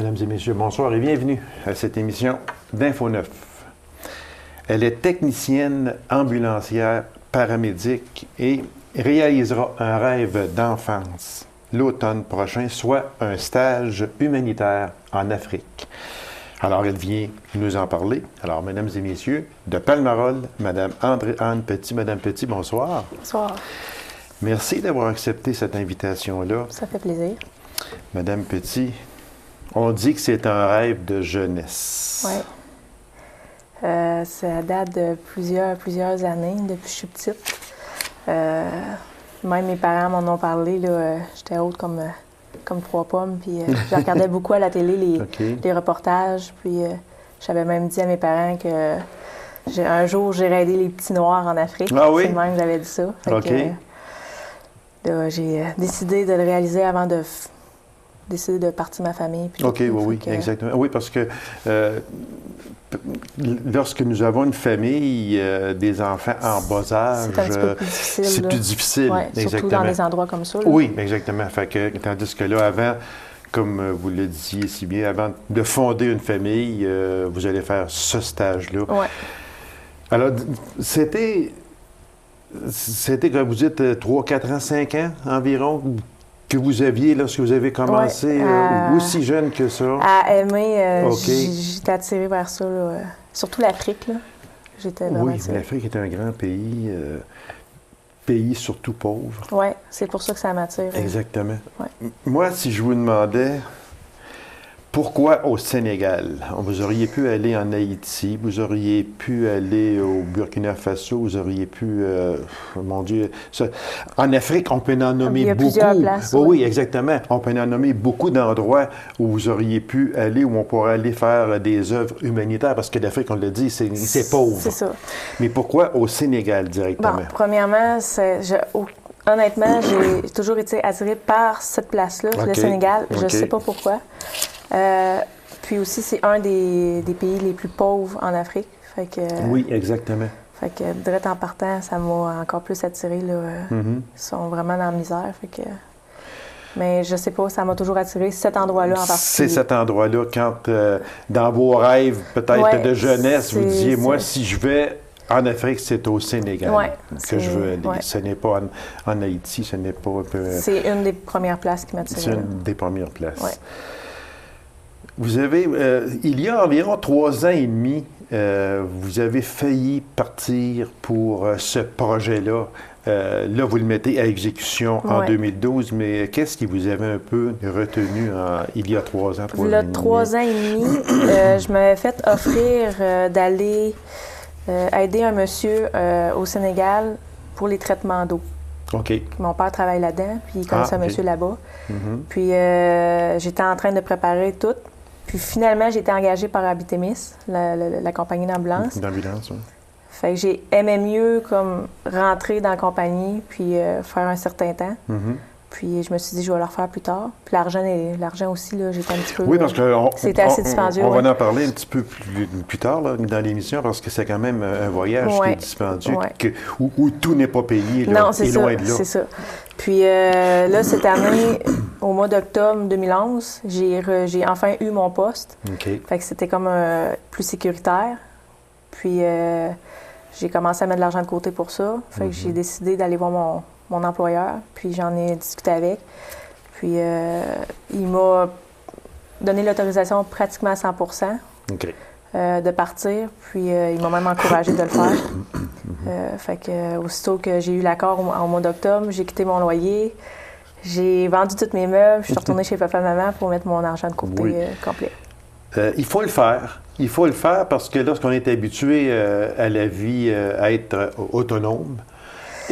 Mesdames et messieurs, bonsoir et bienvenue à cette émission d'Info 9. Elle est technicienne ambulancière paramédic et réalisera un rêve d'enfance l'automne prochain, soit un stage humanitaire en Afrique. Alors, elle vient nous en parler. Alors, mesdames et messieurs, de Palmarol, Madame André-Anne Petit. Madame Petit, bonsoir. Bonsoir. Merci d'avoir accepté cette invitation-là. Ça fait plaisir. Madame Petit, on dit que c'est un rêve de jeunesse. Oui. Ça date de plusieurs années, depuis que je suis petite. Même mes parents m'en ont parlé. J'étais haute comme 3 pommes. Puis je regardais beaucoup à la télé les reportages. Puis j'avais même dit à mes parents que un jour, j'irais aider les petits noirs en Afrique. Ah oui? C'est même que j'avais dit ça. J'ai décidé de le réaliser avant de décider de partir ma famille. Puis oui, exactement. Oui, parce que lorsque nous avons une famille, des enfants en bas âge, c'est un petit peu plus difficile. C'est plus difficile, surtout dans des endroits comme ça. Là. Oui, exactement. Tandis que là, avant, comme vous le disiez si bien, avant de fonder une famille, vous allez faire ce stage-là. Oui. Alors, c'était, comme vous dites, 3, 4 ans, 5 ans environ que vous aviez lorsque vous avez commencé, aussi jeune que ça? À aimer, j'étais attirée vers ça, là. Surtout l'Afrique, là. J'étais vraiment attirée. L'Afrique est un grand pays, pays surtout pauvre. Oui, c'est pour ça que ça m'attire. Exactement. Ouais. Moi, si je vous demandais, pourquoi au Sénégal? Vous auriez pu aller en Haïti, vous auriez pu aller au Burkina Faso, vous auriez pu, mon Dieu, en Afrique, on peut en nommer beaucoup. Il y a plusieurs places. Oui, exactement. On peut en nommer beaucoup d'endroits où vous auriez pu aller, où on pourrait aller faire des œuvres humanitaires, parce que l'Afrique, on l'a dit, c'est pauvre. C'est ça. Mais pourquoi au Sénégal directement? Bon, premièrement, honnêtement, j'ai toujours été attirée par cette place-là, le Sénégal. Je ne sais pas pourquoi. Puis aussi, c'est un des pays les plus pauvres en Afrique. Fait que, oui, exactement. Fait que, direct en partant, ça m'a encore plus attirée. Ils sont vraiment dans la misère. Fait que, mais je sais pas, ça m'a toujours attirée, cet endroit-là en particulier. C'est cet endroit-là, quand dans vos rêves, peut-être de jeunesse, vous disiez, moi, si je vais en Afrique, c'est au Sénégal que je veux aller. Ouais. Ce n'est pas en Haïti, ce n'est pas... c'est une des premières places qui m'attire. C'est une des premières places. Ouais. Vous avez, il y a environ 3 ans et demi, vous avez failli partir pour ce projet-là. Là, vous le mettez à exécution en 2012, mais qu'est-ce qui vous avait un peu retenu il y a 3 ans, 3 ans et demi? 3 ans et demi, je m'avais fait offrir d'aller aider un monsieur au Sénégal pour les traitements d'eau. OK. Mon père travaille là-dedans, puis il connaissait un monsieur là-bas. Puis j'étais en train de préparer tout. Puis finalement, j'ai été engagée par Habitémis, la compagnie d'ambulance. D'ambulance, oui. Fait que j'ai aimé mieux comme rentrer dans la compagnie, puis faire un certain temps. Puis je me suis dit, je vais le refaire plus tard. Puis l'argent aussi, là, j'étais un petit peu... Oui, parce que c'était assez dispendieux. On va en parler un petit peu plus tard là, dans l'émission, parce que c'est quand même un voyage qui est dispendieux, où tout n'est pas payé. Là, non, c'est ça, loin de là. C'est ça. Puis là, cette année, au mois d'octobre 2011, j'ai enfin eu mon poste. Okay. Fait que c'était comme plus sécuritaire. Puis j'ai commencé à mettre de l'argent de côté pour ça. Fait que j'ai décidé d'aller voir mon employeur, puis j'en ai discuté avec. Puis il m'a donné l'autorisation pratiquement à 100 de partir. Puis il m'a même encouragé de le faire. Fait que aussitôt que j'ai eu l'accord au mois d'octobre, j'ai quitté mon loyer, j'ai vendu tous mes meubles, je suis retournée chez papa et maman pour mettre mon argent de côté complet. Il faut le faire. Il faut le faire parce que lorsqu'on est habitué à la vie, à être autonome,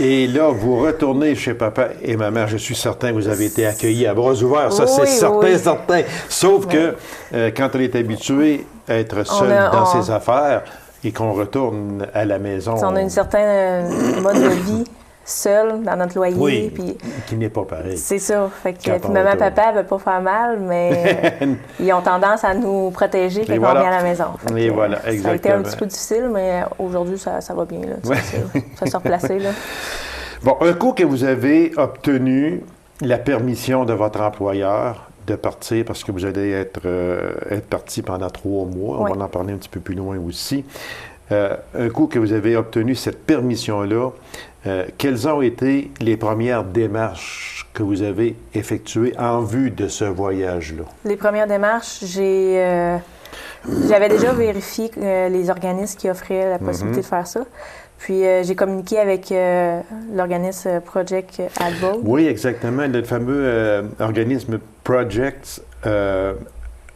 et là, vous retournez chez papa et maman, je suis certain que vous avez été accueillis à bras ouverts. Ça, c'est certain. Sauf que quand on est habitué à être seul dans ses affaires et qu'on retourne à la maison... On a une certaine mode de vie seul dans notre loyer. Oui, puis qui n'est pas pareil. C'est ça. Fait que puis maman et papa ne veulent pas faire mal, mais ils ont tendance à nous protéger quand on vient à la maison. Et voilà, exactement. Ça a été un petit peu difficile, mais aujourd'hui, ça va bien. Là, ça s'est replacé. Là. Bon, un coup que vous avez obtenu la permission de votre employeur de partir parce que vous allez être parti pendant 3 mois. Oui. On va en parler un petit peu plus loin aussi. Un coup que vous avez obtenu cette permission-là, quelles ont été les premières démarches que vous avez effectuées en vue de ce voyage-là? Les premières démarches, j'avais déjà vérifié les organismes qui offraient la possibilité de faire ça. Puis j'ai communiqué avec l'organisme Project Abroad. Oui, exactement. Le fameux organisme Project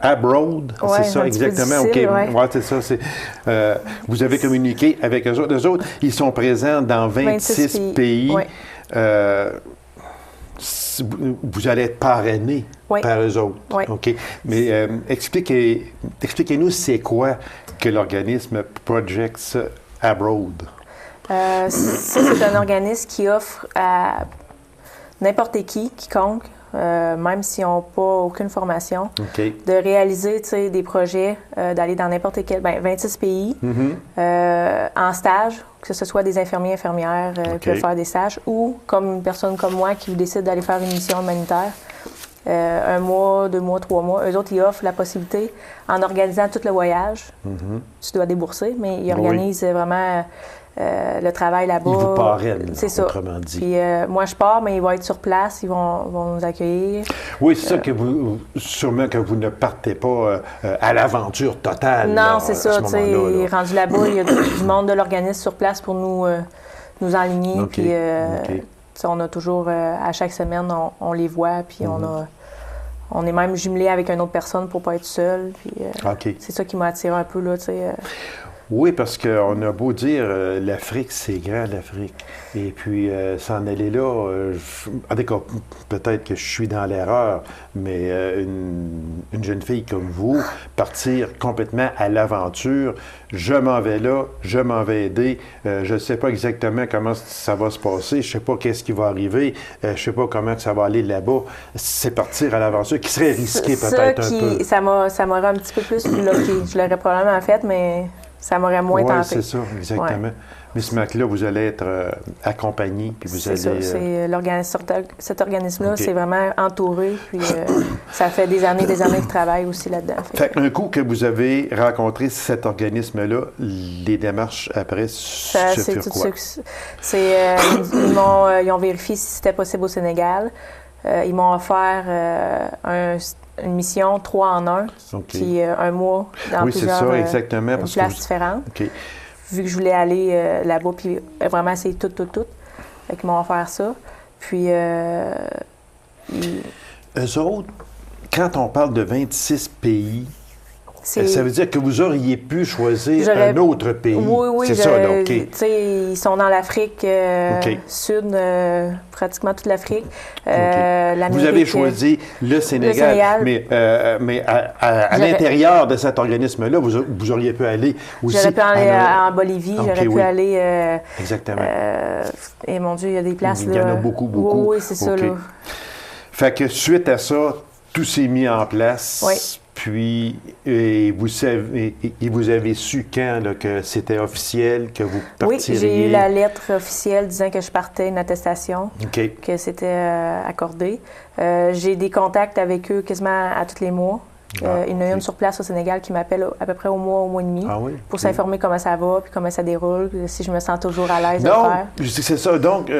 Abroad, ouais, c'est ça, exactement. OK, ouais, c'est ça. Vous avez communiqué avec eux autres. Eux autres, ils sont présents dans 26 pays. Ouais. Vous allez être parrainé par eux autres. Oui. OK. Mais expliquez-nous, c'est quoi que l'organisme Project Abroad? Ça, c'est un organisme qui offre à n'importe quiconque, même s'ils n'ont pas aucune formation, de réaliser des projets, d'aller dans n'importe quel, 26 pays, en stage, que ce soit des infirmiers, infirmières qui veulent faire des stages, ou comme une personne comme moi qui décide d'aller faire une mission humanitaire. 1 mois, 2 mois, 3 mois. Eux autres, ils offrent la possibilité, en organisant tout le voyage, tu dois débourser, mais ils organisent vraiment le travail là-bas. Ils vous parrainent, c'est ça. Autrement dit. Puis moi, je pars, mais ils vont être sur place, ils vont nous accueillir. Oui, c'est ça que sûrement que vous ne partez pas à l'aventure totale. Non, là, c'est ça, tu sais, rendu là-bas, il y a du monde de l'organisme sur place pour nous enligner. Puis on a toujours, à chaque semaine, on les voit, puis on est même jumelé avec une autre personne pour ne pas être seul. Puis c'est ça qui m'a attiré un peu, là, tu sais. Oui, parce qu'on a beau dire, l'Afrique, c'est grand, l'Afrique. Et puis, s'en aller là, en tout cas, peut-être que je suis dans l'erreur, mais une jeune fille comme vous, partir complètement à l'aventure, je m'en vais là, je m'en vais aider, je ne sais pas exactement comment ça va se passer, je ne sais pas qu'est-ce qui va arriver, je ne sais pas comment ça va aller là-bas. C'est partir à l'aventure, qui serait risqué peut-être un peu. Ça m'aurait un petit peu plus bloqué. Je l'aurais probablement fait, mais ça m'aurait moins tenté. Oui, c'est ça, exactement. Ouais. Miss Mac-là, vous allez être accompagné, puis vous allez... C'est ça, cet organisme-là, c'est vraiment entouré, puis ça fait des années qu'ils travaillent aussi là-dedans. Fait un coup que vous avez rencontré cet organisme-là, les démarches après se furent quoi? Ils ont vérifié si c'était possible au Sénégal. Ils m'ont offert une mission 3 en 1, qui est 1 mois dans plusieurs places différentes. Vu que je voulais aller là-bas, puis vraiment essayer tout. Fait qu'ils m'ont offert ça. Puis... Eux autres, quand on parle de 26 pays... Ça veut dire que vous auriez pu choisir un autre pays. Oui, c'est ça, là, OK. Tu sais, ils sont dans l'Afrique sud, pratiquement toute l'Afrique. Vous avez choisi le Sénégal. Mais à l'intérieur de cet organisme-là, vous auriez pu aller aussi... J'aurais pu aller en Bolivie, j'aurais pu aller... Exactement. Et mon Dieu, il y a des places, il y en a beaucoup. Oui, c'est ça, là. Fait que suite à ça, tout s'est mis en place. Oui. Puis, vous avez su quand là, que c'était officiel, que vous partiriez? Oui, j'ai eu la lettre officielle disant que je partais, une attestation, que c'était accordé. J'ai des contacts avec eux quasiment à tous les mois. Il y en a une sur place au Sénégal qui m'appelle à peu près au mois et demi pour s'informer comment ça va, puis comment ça déroule, si je me sens toujours à l'aise de le faire. C'est ça. Donc,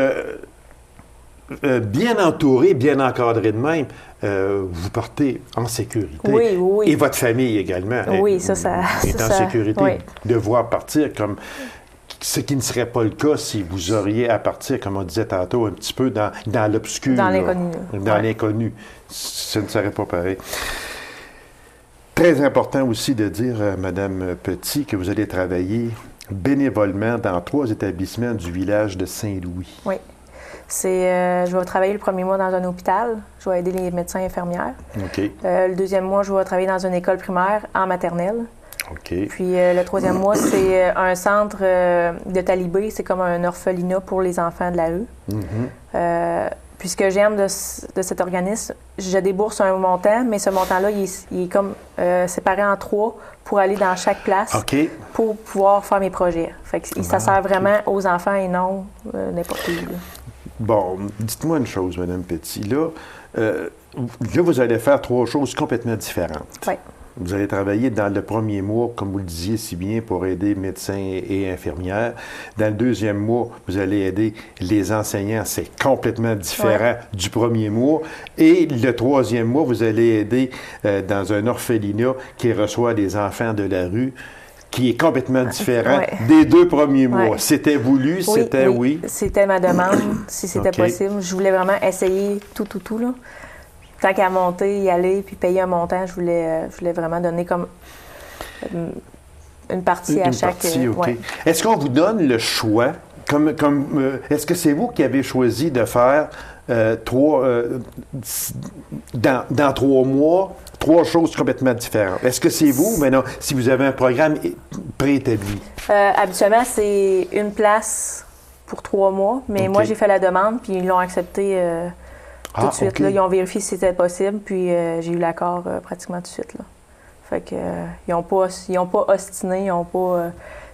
bien entouré, bien encadré de même, vous partez en sécurité. Oui. Et votre famille également. Oui, ça est en sécurité. De voir partir comme ce qui ne serait pas le cas si vous auriez à partir, comme on disait tantôt, un petit peu dans l'obscur. Dans l'inconnu. Dans l'inconnu. Ce ne serait pas pareil. Très important aussi de dire, Mme Petit, que vous allez travailler bénévolement dans 3 établissements du village de Saint-Louis. Oui. Je vais travailler le premier mois dans un hôpital. Je vais aider les médecins et infirmières. Le 2e mois, je vais travailler dans une école primaire en maternelle. Puis le 3e mois, c'est un centre de talibé. C'est comme un orphelinat pour les enfants de la rue. Puis ce que j'aime de cet organisme, je débourse un montant, mais ce montant-là, il est comme séparé en 3 pour aller dans chaque place pour pouvoir faire mes projets. Fait que ça sert vraiment aux enfants et non n'importe où. Bon, dites-moi une chose, Mme Petit. Là, là, vous allez faire 3 choses complètement différentes. Oui. Vous allez travailler dans le premier mois, comme vous le disiez si bien, pour aider médecins et infirmières. Dans le deuxième mois, vous allez aider les enseignants. C'est complètement différent du premier mois. Et le troisième mois, vous allez aider dans un orphelinat qui reçoit des enfants de la rue, qui est complètement différent des 2 premiers mois. Ouais. C'était voulu, c'était oui. C'était ma demande, si c'était possible. Je voulais vraiment essayer tout, là. Tant qu'à monter, y aller, puis payer un montant, je voulais vraiment donner comme une partie à chaque... Partie, OK. Est-ce qu'on vous donne le choix? Est-ce que c'est vous qui avez choisi de faire dans 3 mois, 3 choses complètement différentes? Est-ce que c'est vous? Mais non, si vous avez un programme préétabli. Habituellement, c'est une place pour 3 mois, mais moi, j'ai fait la demande, puis ils l'ont accepté tout de suite. Là, ils ont vérifié si c'était possible, puis j'ai eu l'accord pratiquement tout de suite. Là. Fait que ils n'ont pas ostiné,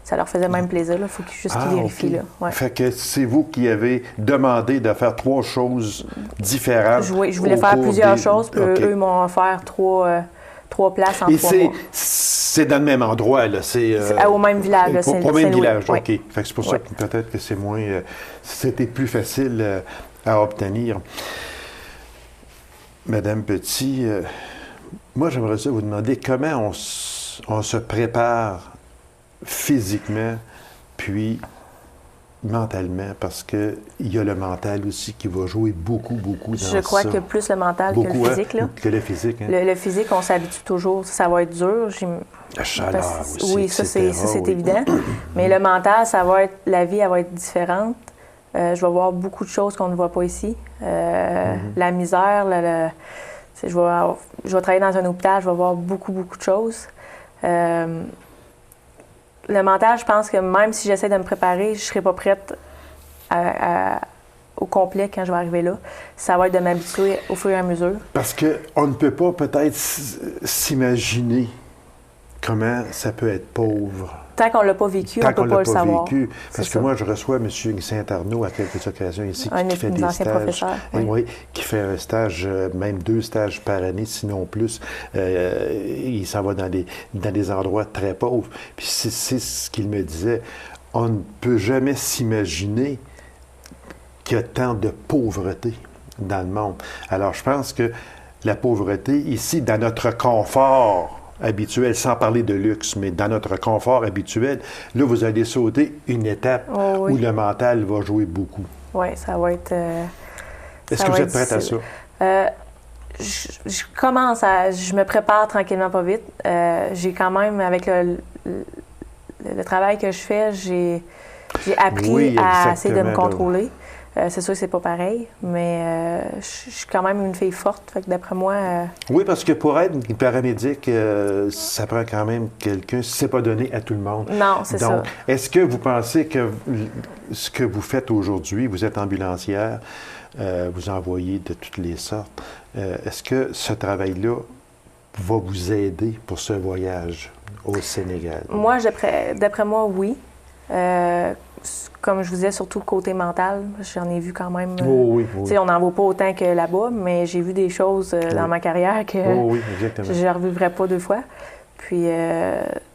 ça leur faisait même plaisir. Il faut juste qu'ils vérifient. Là. Ouais. Fait que c'est vous qui avez demandé de faire 3 choses différentes. Je voulais faire plusieurs choses, puis eux, ils m'ont offert 3 places en 3 mois. C'est dans le même endroit, là. C'est au même village. Là, au même village, oui. OK. Fait que c'est pour ça que peut-être que c'est moins... c'était plus facile à obtenir. Madame Petit, moi, j'aimerais ça vous demander comment on se prépare physiquement, puis mentalement, parce qu'il y a le mental aussi qui va jouer beaucoup dans ça. Je crois que plus le mental que le physique. Là. Que le physique. Hein? Le physique, on s'habitue toujours. Ça va être dur. La chaleur aussi, oui, ça, c'est évident. Mais le mental, la vie, elle va être différente. Je vais voir beaucoup de choses qu'on ne voit pas ici. La misère, je vais travailler dans un hôpital, je vais voir beaucoup de choses. Le mental, je pense que même si j'essaie de me préparer, je ne serai pas prête au complet quand je vais arriver là. Ça va être de m'habituer au fur et à mesure. Parce qu'on ne peut pas peut-être s'imaginer comment ça peut être pauvre. Tant qu'on ne l'a pas vécu, on ne peut pas le savoir. Parce que moi, je reçois M. Saint-Arnaud à quelques occasions ici qui fait des stages. Oui, qui fait un stage, même 2 stages par année, sinon plus. Il s'en va dans des endroits très pauvres. Puis c'est ce qu'il me disait. On ne peut jamais s'imaginer qu'il y a tant de pauvreté dans le monde. Alors, je pense que la pauvreté, ici, dans notre confort habituel, sans parler de luxe, mais dans notre confort habituel, là, vous allez sauter une étape où le mental va jouer beaucoup. Oui, ça va être... Est-ce que vous êtes prête à ça? Je me prépare tranquillement, pas vite. J'ai quand même, avec le travail que je fais, j'ai appris à essayer de me contrôler. C'est sûr que c'est pas pareil, mais je suis quand même une fille forte, fait que d'après moi... Oui, parce que pour être paramédic, ça prend quand même quelqu'un, c'est pas donné à tout le monde. Non, c'est ça. Donc, est-ce que vous pensez que ce que vous faites aujourd'hui, vous êtes ambulancière, vous envoyez de toutes les sortes, est-ce que ce travail-là va vous aider pour ce voyage au Sénégal? Moi, d'après moi, oui. Comme je vous disais, surtout côté mental, j'en ai vu quand même. Oui. On n'en vaut pas autant que là-bas, mais j'ai vu des choses dans ma carrière que je ne revivrai pas 2 fois. Puis,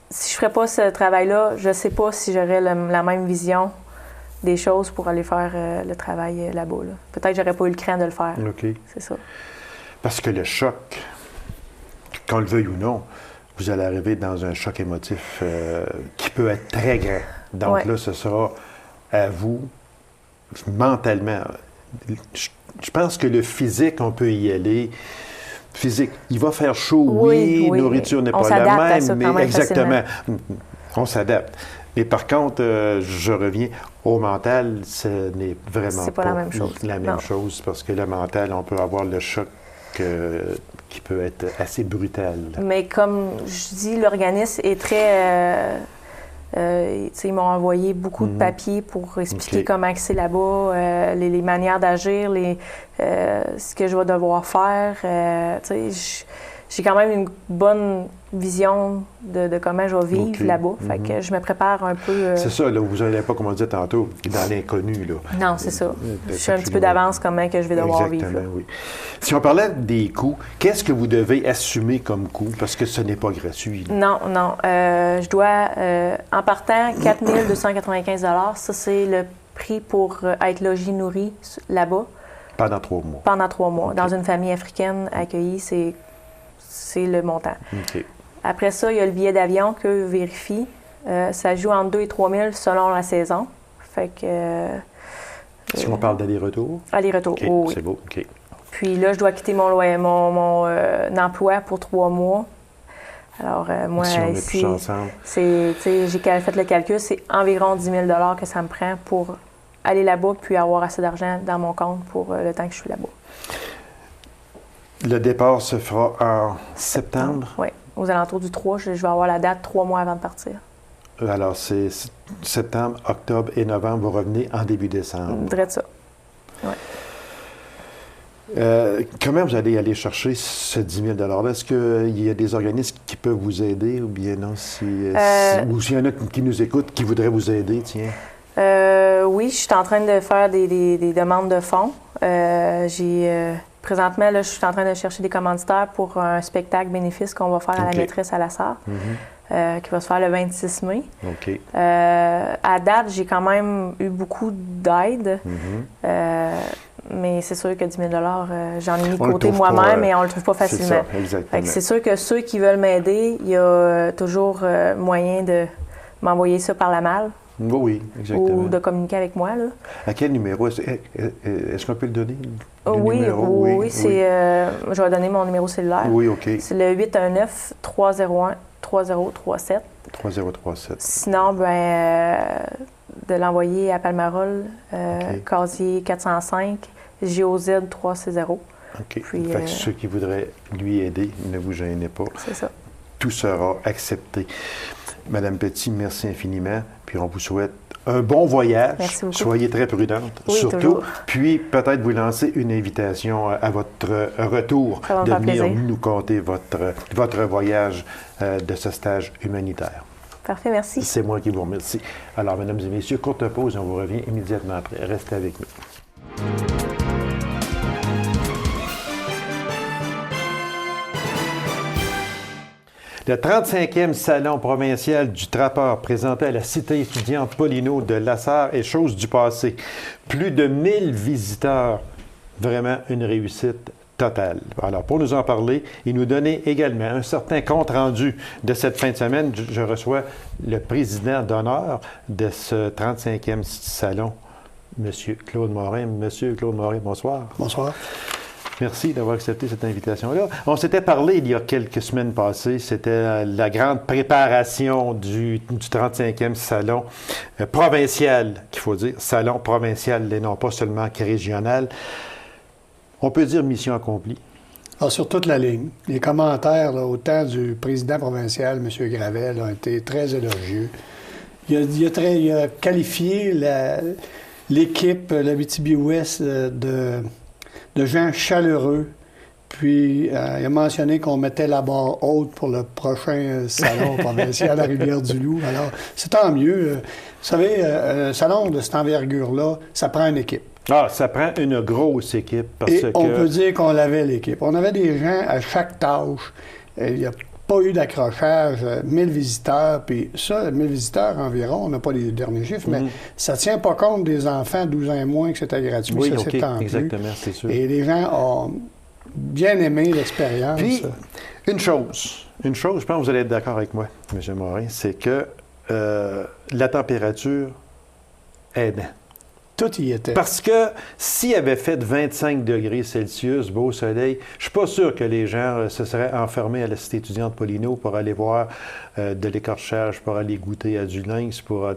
si je ne ferais pas ce travail-là, je ne sais pas si j'aurais la même vision des choses pour aller faire le travail là-bas. Là. Peut-être que j'aurais pas eu le cran de le faire. OK. C'est ça. Parce que le choc, qu'on le veuille ou non, vous allez arriver dans un choc émotif qui peut être très grand. Donc là, ce sera à vous, mentalement. Je pense que le physique, on peut y aller. Physique, il va faire chaud, oui, nourriture n'est pas la même, ça, mais exactement, on s'adapte. Mais par contre, je reviens au mental, ce n'est vraiment pas la même chose. La même chose, parce que le mental, on peut avoir le choc qui peut être assez brutal. Mais comme je dis, l'organisme est très... ils m'ont envoyé beaucoup de papiers pour expliquer comment c'est là-bas, les manières d'agir, ce que je vais devoir faire. j'ai quand même une bonne vision de comment je vais vivre là-bas. Fait que je me prépare un peu. C'est ça, là, vous n'allez pas, comme on disait tantôt, dans l'inconnu. Là. Non, c'est ça. Je suis un petit peu d'avance comment que je vais devoir vivre. Là. Oui. Si on parlait des coûts, qu'est-ce que vous devez assumer comme coût? Parce que ce n'est pas gratuit. Là. Non. Je dois, en partant, 4 295 $. Ça, c'est le prix pour être logé, nourri là-bas. Pendant 3 mois. Pendant 3 mois. Okay. Dans une famille africaine accueillie, c'est le montant. Okay. Après ça, il y a le billet d'avion qu'eux vérifient. Ça joue entre 2 et 3 000 selon la saison. Fait que... si on parle d'aller-retour? Aller-retour, okay. oui. C'est beau, OK. Puis là, je dois quitter mon emploi pour 3 mois. Alors, moi, si on met ici, tout ça ensemble. j'ai fait le calcul, c'est environ 10 000 $ que ça me prend pour aller là-bas puis avoir assez d'argent dans mon compte pour le temps que je suis là-bas. Le départ se fera en septembre? Oui, aux alentours du 3. Je vais avoir la date 3 mois avant de partir. Alors, c'est septembre, octobre et novembre. Vous revenez en début décembre. Dirais ça. Oui. Comment vous allez aller chercher ce 10 000 $-là? Est-ce qu'il y a des organismes qui peuvent vous aider ou bien non? ou s'il y en a qui nous écoutent, qui voudraient vous aider, tiens? Oui, je suis en train de faire des demandes de fonds. Présentement, là, je suis en train de chercher des commanditaires pour un spectacle bénéfice qu'on va faire à la maîtresse à la Sarre, qui va se faire le 26 mai. OK. À date, j'ai quand même eu beaucoup d'aide. Mais c'est sûr que 10 000 $, j'en ai mis de côté moi-même, mais on le trouve pas facilement. C'est ça, exactement. C'est sûr que ceux qui veulent m'aider, il y a toujours moyen de m'envoyer ça par la malle. Oui, exactement. Ou de communiquer avec moi. Là. À quel numéro? Est-ce qu'on peut le donner? Oui, je vais donner mon numéro cellulaire. Oui, OK. C'est le 819-301-3037. 3037. Sinon, de l'envoyer à Palmarol, casier 405, GOZ 360. OK. Puis, fait que ceux qui voudraient lui aider, ne vous gênez pas. C'est ça. Tout sera accepté. Madame Petit, merci infiniment. Puis on vous souhaite un bon voyage. Merci beaucoup. Soyez très prudente, oui, surtout. Toujours. Puis peut-être vous lancer une invitation à votre retour de venir nous conter votre voyage de ce stage humanitaire. Parfait, merci. C'est moi qui vous remercie. Alors, mesdames et messieurs, courte pause et on vous revient immédiatement après. Restez avec nous. Le 35e Salon provincial du trappeur présenté à la Cité étudiante Paulino de Lassar est chose du passé. Plus de 1000 visiteurs. Vraiment une réussite totale. Alors, pour nous en parler et nous donner également un certain compte-rendu de cette fin de semaine, je reçois le président d'honneur de ce 35e Salon, M. Claude Morin. M. Claude Morin, bonsoir. Bonsoir. Merci d'avoir accepté cette invitation-là. On s'était parlé il y a quelques semaines passées. C'était la grande préparation du 35e salon provincial, qu'il faut dire, salon provincial et non pas seulement régional. On peut dire mission accomplie. Alors, sur toute la ligne. Les commentaires, là, autant du président provincial, M. Gravel, ont été très élogieux. Il a qualifié l'équipe, l'Abitibi-Ouest, de gens chaleureux. Puis, il a mentionné qu'on mettait la barre haute pour le prochain salon provincial à Rivière-du-Loup. Alors, c'est tant mieux. Vous savez, un salon de cette envergure-là, ça prend une équipe. Ah, ça prend une grosse équipe parce Et que... on peut dire qu'on l'avait, l'équipe. On avait des gens à chaque tâche. Il n'y a pas eu d'accrochage, 1000 visiteurs. Puis ça, 1000 visiteurs environ, on n'a pas les derniers chiffres, mais ça ne tient pas compte des enfants 12 ans et moins que c'était gratuit. Oui, ça, OK, c'est tant exactement, plus. c'est sûr. Et les gens ont bien aimé l'expérience. Puis, une chose, je pense que vous allez être d'accord avec moi, M. Morin, c'est que la température aide. Tout y était. Parce que s'il avait fait 25 degrés Celsius, beau soleil, je ne suis pas sûr que les gens se seraient enfermés à la Cité étudiante Paulino pour aller voir de l'écorchage, pour aller goûter à du lynx, pour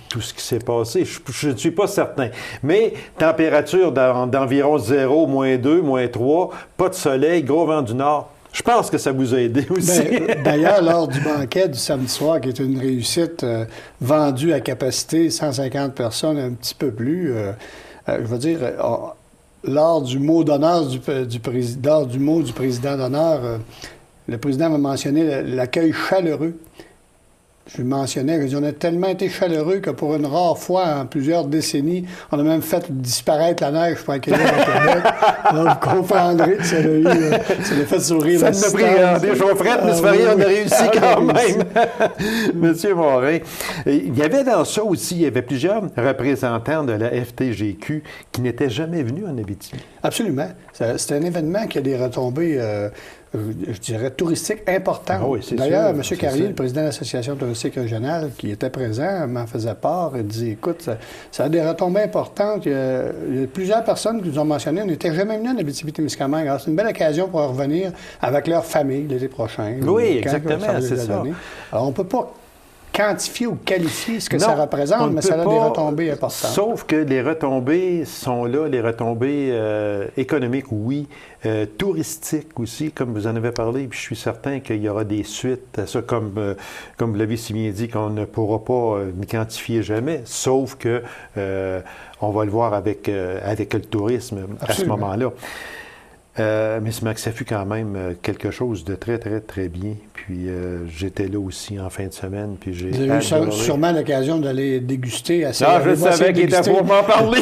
tout ce qui s'est passé. Je ne suis pas certain. Mais température d'environ 0, -2, -3, pas de soleil, gros vent du nord. Je pense que ça vous a aidé aussi. D'ailleurs, lors du banquet du samedi soir, qui est une réussite vendue à capacité 150 personnes, un petit peu plus, je veux dire, lors du mot d'honneur du président d'honneur, le président m'a mentionné l'accueil chaleureux. Je mentionnais qu'on a tellement été chaleureux que pour une rare fois, en plusieurs décennies, on a même fait disparaître la neige pour accueillir le Québec. Alors, vous comprendrez que ça l'a fait sourire. Ça nous a pris des chaufferettes, mais c'est pas rien, on a réussi quand même. Monsieur Morin, il y avait dans ça aussi, il y avait plusieurs représentants de la FTGQ qui n'étaient jamais venus en Abitibi. Absolument. C'est un événement qui a des retombées... je dirais, touristiques importantes. Ah oui, d'ailleurs, sûr, M. Carrier, le président de l'Association touristique régionale, qui était présent, m'en faisait part et disait, écoute, ça a des retombées importantes. Il y a plusieurs personnes qui nous ont mentionné, on n'était jamais venus en Abitibi-Témiscamingue. Alors, c'est une belle occasion pour revenir avec leur famille l'été prochain. Oui, exactement, c'est ça. Alors, on ne peut pas quantifier ou qualifier ce que ça représente, mais ça a des retombées importantes. Sauf que les retombées sont là, les retombées économiques, oui, touristiques aussi, comme vous en avez parlé, puis je suis certain qu'il y aura des suites à ça, comme vous l'avez si bien dit, qu'on ne pourra pas quantifier jamais, sauf que on va le voir avec le tourisme. Absolument. À ce moment-là. Mais ça fut quand même quelque chose de très, très, très bien. Puis j'étais là aussi en fin de semaine. Puis j'ai Vous avez eu sûrement l'occasion d'aller déguster assez. Ah, je savais qu'il était pour m'en parler.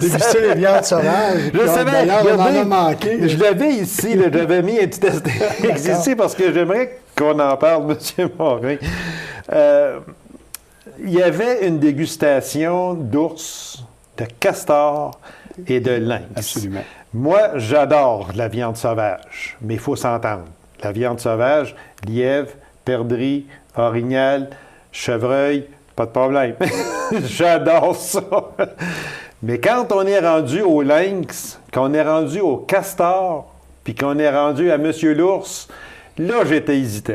Déguster les viandes sauvages. Je savais. D'ailleurs, on en a manqué. Je l'avais ici. J'avais mis un petit astérix ici parce que j'aimerais qu'on en parle, M. Morin. Il y avait une dégustation d'ours, de castor et de lynx. Absolument. Moi, j'adore la viande sauvage, mais il faut s'entendre. La viande sauvage, lièvre, perdrix, orignal, chevreuil, pas de problème. J'adore ça. Mais quand on est rendu au lynx, qu'on est rendu au castor, puis qu'on est rendu à M. l'ours, là, j'étais hésitant.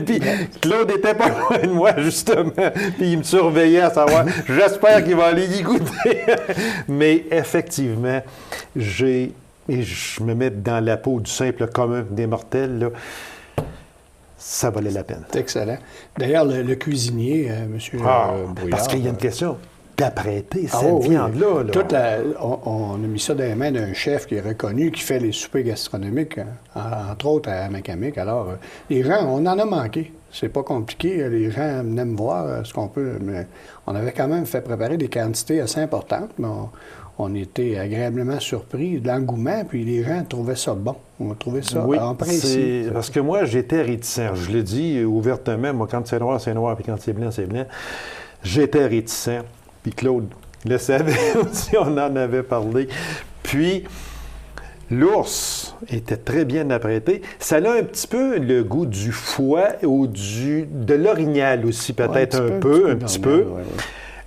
Puis Claude était pas loin de moi, justement. Puis il me surveillait à savoir, j'espère qu'il va aller y goûter. Mais effectivement, et je me mets dans la peau du simple commun des mortels, là, ça valait la peine. C'est excellent. D'ailleurs, le cuisinier, M. Brouillard... Parce qu'il y a une question d'apprêter cette viande-là. Là. On a mis ça dans les mains d'un chef qui est reconnu, qui fait les soupers gastronomiques, entre autres à Macamic. Alors, les gens, on en a manqué. C'est pas compliqué. Les gens aiment voir ce qu'on peut. Mais on avait quand même fait préparer des quantités assez importantes, mais on était agréablement surpris de l'engouement, puis les gens trouvaient ça bon. On trouvait ça apprécié. Parce que moi, j'étais réticent. Je l'ai dit ouvertement. Moi, quand c'est noir, puis quand c'est blanc, c'est blanc. J'étais réticent. Puis Claude le savait aussi, on en avait parlé. Puis, l'ours était très bien apprêté. Ça a un petit peu le goût du foie ou de l'orignal aussi, peut-être un petit peu. Ouais.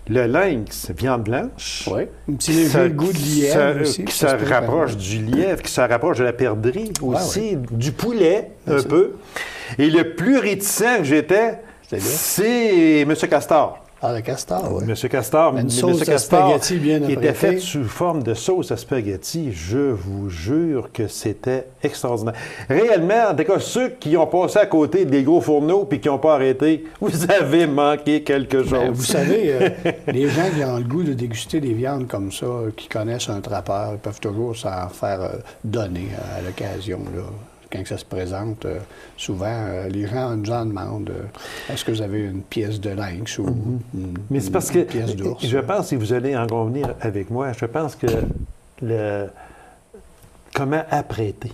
Le lynx, viande blanche. Oui, un petit léger goût de lièvre aussi. Qui se rapproche du lièvre, qui se rapproche de la perdrix aussi, du poulet un peu. Et le plus réticent que j'étais, c'est M. Castor. Ah, le castor, oui. Monsieur Castor, une sauce à spaghetti bien apprêtée. Il était fait sous forme de sauce à spaghetti. Je vous jure que c'était extraordinaire. Réellement, en tout cas, ceux qui ont passé à côté des gros fourneaux puis qui n'ont pas arrêté, vous avez manqué quelque chose. Bien, vous savez, les gens qui ont le goût de déguster des viandes comme ça, qui connaissent un trappeur, ils peuvent toujours s'en faire donner à l'occasion, là. Quand ça se présente, souvent, les gens nous en demandent est-ce que vous avez une pièce de lynx ou Mais c'est parce que pièce d'ours? Je pense, si vous allez en convenir avec moi, je pense que comment apprêter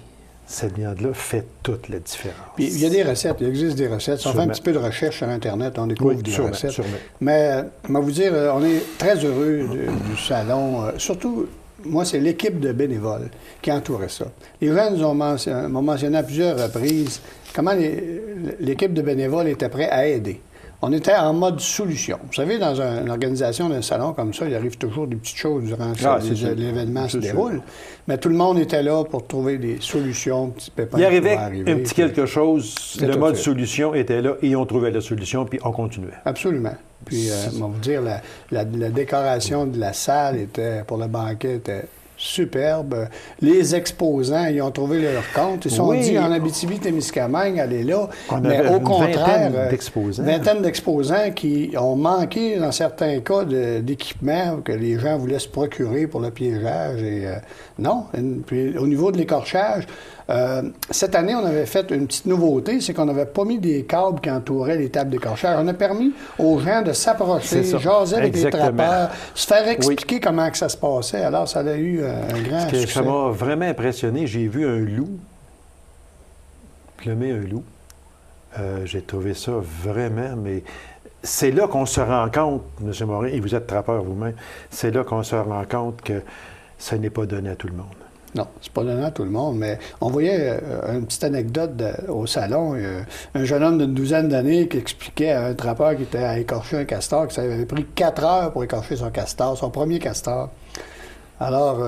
cette viande-là fait toute la différence. Puis, il y a des recettes, il existe des recettes. Si on fait un petit peu de recherche sur Internet, on découvre des recettes. Sûrement. Mais, je vais vous dire, on est très heureux du salon, surtout... Moi, c'est l'équipe de bénévoles qui entourait ça. Les gens nous ont mentionné à plusieurs reprises comment l'équipe de bénévoles était prête à aider. On était en mode solution. Vous savez, dans une organisation d'un salon comme ça, il arrive toujours des petites choses durant l'événement se déroule. Mais tout le monde était là pour trouver des solutions, petits pépins. Il arrivait un petit quelque chose, le mode solution était là et on trouvait la solution, puis on continuait. Absolument. Puis, on va vous dire, la décoration de la salle pour le banquet était superbe. Les exposants, ils ont trouvé leur compte. Ils se sont dit, en Abitibi-Témiscamingue, allez là. Mais au contraire, vingtaine d'exposants qui ont manqué, dans certains cas, d'équipement que les gens voulaient se procurer pour le piégeage. Et, non. Puis, au niveau de l'écorchage, cette année, on avait fait une petite nouveauté, c'est qu'on n'avait pas mis des câbles qui entouraient les tables d'écorchage. On a permis aux gens de s'approcher, jaser avec les trappeurs, se faire expliquer comment que ça se passait. Alors, ça a eu un grand succès. Ça m'a vraiment impressionné. J'ai vu un loup, plumer un loup. J'ai trouvé ça vraiment, mais c'est là qu'on se rend compte, M. Morin, et vous êtes trappeur vous-même, c'est là qu'on se rend compte que ce n'est pas donné à tout le monde. Non, c'est pas donné à tout le monde, mais on voyait une petite anecdote au salon. Un jeune homme d'une douzaine d'années qui expliquait à un trappeur qui était à écorcher un castor, que ça avait pris 4 heures pour écorcher son castor, son premier castor. Alors,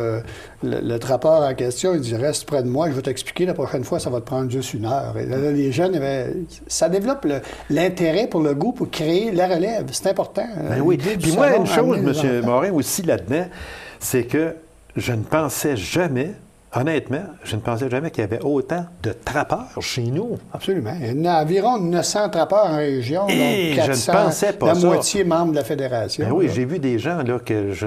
le trappeur en question, il dit « Reste près de moi, je vais t'expliquer, la prochaine fois, ça va te prendre juste 1 heure. » Et là, les jeunes, ça développe l'intérêt pour le goût, pour créer la relève. C'est important. Ben oui. Puis moi, une chose, M. Morin, aussi là-dedans, c'est que je ne pensais jamais, honnêtement, qu'il y avait autant de trappeurs chez nous. Absolument. Il y a environ 900 trappeurs en région, donc 400, je ne pensais pas la moitié membres de la Fédération. Ben oui, j'ai vu des gens là, que je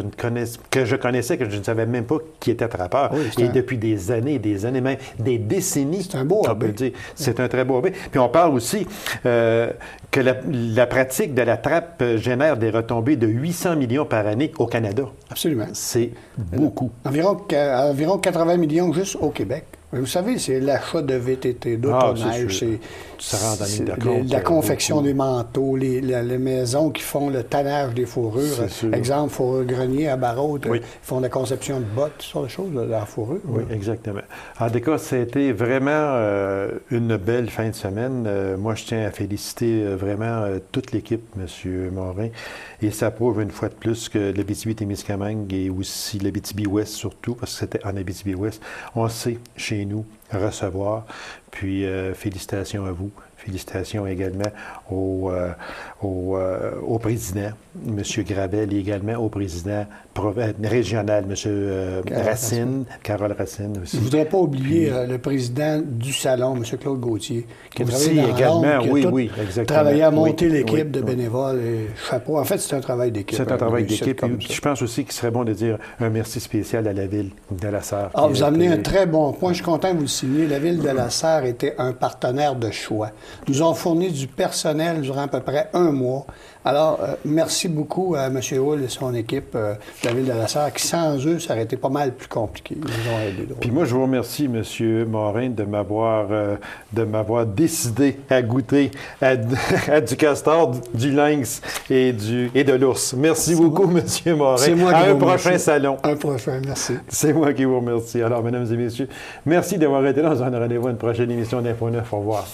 connaissais, que je ne savais même pas qui étaient trappeurs. Oui, et depuis des années, même des décennies. C'est un beau hobby. C'est un très beau hobby. Puis on parle aussi que la pratique de la trappe génère des retombées de 800 millions par année au Canada. Absolument. C'est beaucoup. Environ 80 millions juste au Québec. Mais vous savez, c'est l'achat de VTT, d'autoneige, c'est la confection des manteaux, les maisons qui font le tannage des fourrures. Exemple, fourrure grenier à Barrault, ils font la conception de bottes, ce genre de choses, de la fourrure. Oui, exactement. En tout cas, c'était vraiment une belle fin de semaine. Moi, je tiens à féliciter vraiment toute l'équipe, M. Morin. Et ça prouve une fois de plus que l'Abitibi-Témiscamingue et aussi l'Abitibi-Ouest surtout, parce que c'était en Abitibi-Ouest, on sait chez nous recevoir. Puis félicitations à vous. Félicitations également au président, M. Gravel, et également au président régional, M. Racine, Carole Racine aussi. Je ne voudrais pas oublier le président du salon, M. Claude Gauthier, qui a travaillé exactement. Travaillé à monter l'équipe de bénévoles et chapeau. En fait, c'est un travail d'équipe. C'est un travail d'équipe. Je pense aussi qu'il serait bon de dire un merci spécial à la Ville de La Sarre. Vous amenez un très bon point. Je suis content de vous le signer. La Ville de La Sarre était un partenaire de choix. Nous ont fourni du personnel durant à peu près 1 mois. Alors, merci beaucoup à M. Hull et son équipe de la Ville de La Sarre, qui sans eux, ça aurait été pas mal plus compliqué. Ils nous ont aidés. Puis moi, je vous remercie, M. Morin, de m'avoir décidé à goûter à du castor, du lynx et de l'ours. Merci beaucoup, M. Morin. C'est moi à un prochain salon. Un prochain, merci. C'est moi qui vous remercie. Alors, mesdames et messieurs, merci d'avoir été là. On se donne rendez-vous à une prochaine émission d'Info 9. Au revoir.